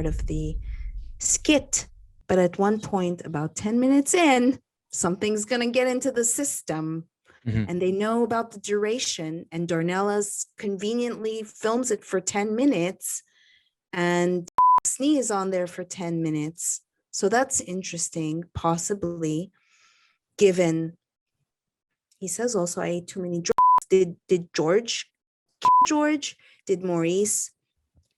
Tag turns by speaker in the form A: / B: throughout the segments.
A: part of the skit. But at one point, about 10 minutes in, something's going to get into the system. And they know about the duration, and Darnella's conveniently films it for 10 minutes and sneeze on there for 10 minutes. So that's interesting, possibly, given he says also, I ate too many drugs. Did George kill George? Did Maurice?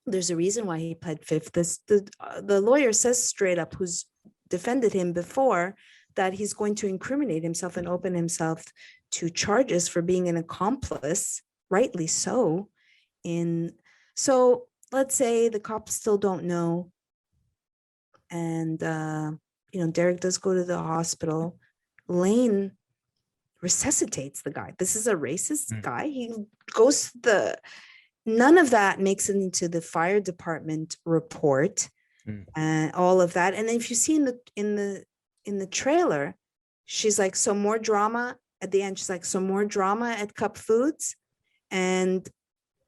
A: There's a reason why he pled fifth. The lawyer says straight up, who's defended him before, that he's going to incriminate himself and open himself to charges for being an accomplice, rightly so. So let's say the cops still don't know, and Derek does go to the hospital. Lane resuscitates the guy. This is a racist guy. He goes to none of that makes it into the fire department report, and all of that. And then if you see in the trailer, she's like, so more drama at the end. She's like, so more drama at Cup Foods. And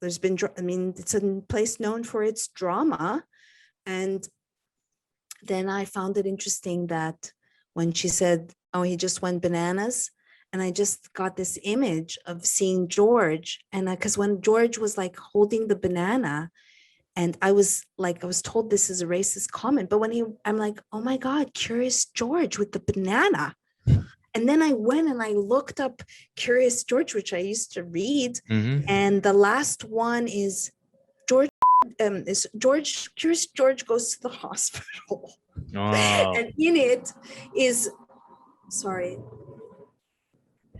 A: there's been, it's a place known for its drama. And then I found it interesting that when she said, oh, he just went bananas. And I just got this image of seeing George. And because when George was like holding the banana, and I was told this is a racist comment, but I'm like, oh my God, Curious George with the banana. And then I went and I looked up Curious George, which I used to read. And the last one is Curious George goes to the hospital. And in it is, sorry.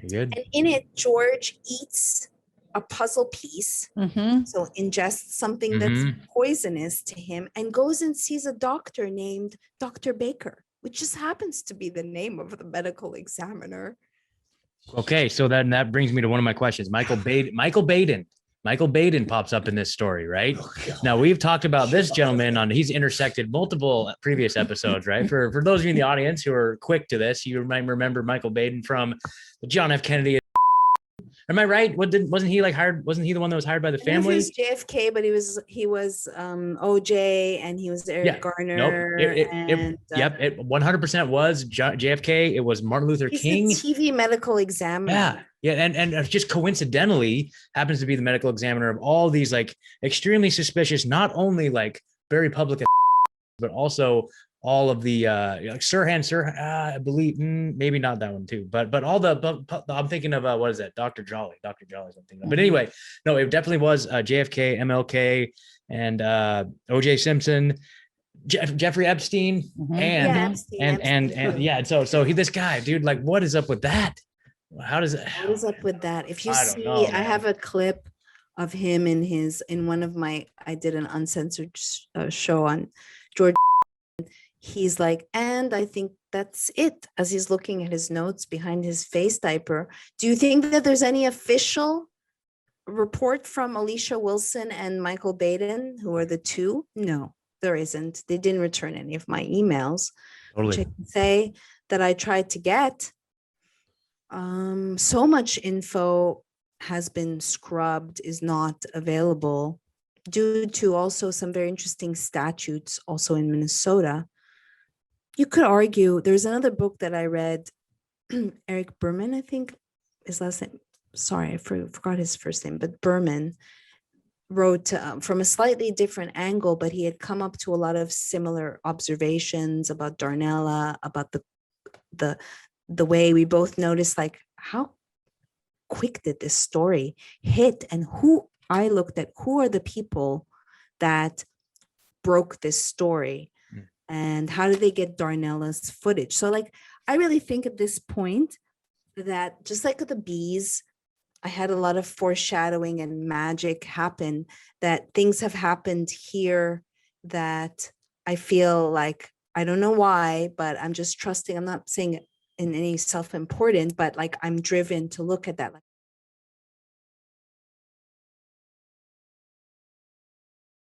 B: Good.
A: And in it, George eats a puzzle piece, so ingests something that's poisonous to him, and goes and sees a doctor named Dr. Baker, which just happens to be the name of the medical examiner.
B: Okay, so that brings me to one of my questions. Michael Baden pops up in this story, right? Now, we've talked about this gentleman he's intersected multiple previous episodes, right? For those of you in the audience who are quick to this, you might remember Michael Baden from the John F. Kennedy. Am I right? Wasn't he like hired? Wasn't he the one that was hired by the family?
A: He was JFK, but he was OJ, and he was Eric Garner.
B: Yep, it 100% was JFK. It was Martin Luther King.
A: He's the TV medical examiner.
B: Yeah, and just coincidentally happens to be the medical examiner of all these like extremely suspicious, not only like very public, but also all of the like Sirhan, I believe maybe not that one too, but all I'm thinking of what is that? Dr. Jolly is what I'm thinking of. But anyway, no, it definitely was JFK, MLK, and OJ Simpson, Jeffrey Epstein, and so this guy, dude, like, what is up with that? What is
A: up with that? If you see, I have a clip of him in one of my, I did an uncensored show on George. He's like, and I think that's it, as he's looking at his notes behind his face diaper. Do you think that there's any official report from Alicia Wilson and Michael Baden, who are the two? No, there isn't. They didn't return any of my emails, which I can say that I tried to get. So much info has been scrubbed, is not available due to also some very interesting statutes also in Minnesota. You could argue, there's another book that I read, Eric Berman, I think his last name, sorry, I forgot his first name, but Berman wrote from a slightly different angle, but he had come up to a lot of similar observations about Darnella, about the way we both noticed, like, how quick did this story hit, and who are the people that broke this story, and how did they get Darnella's footage? So like, I really think at this point that just like with the bees, I had a lot of foreshadowing and magic happen, that things have happened here that I feel like, I don't know why, but I'm just trusting. I'm not saying it in any self-important, but like I'm driven to look at that. Like,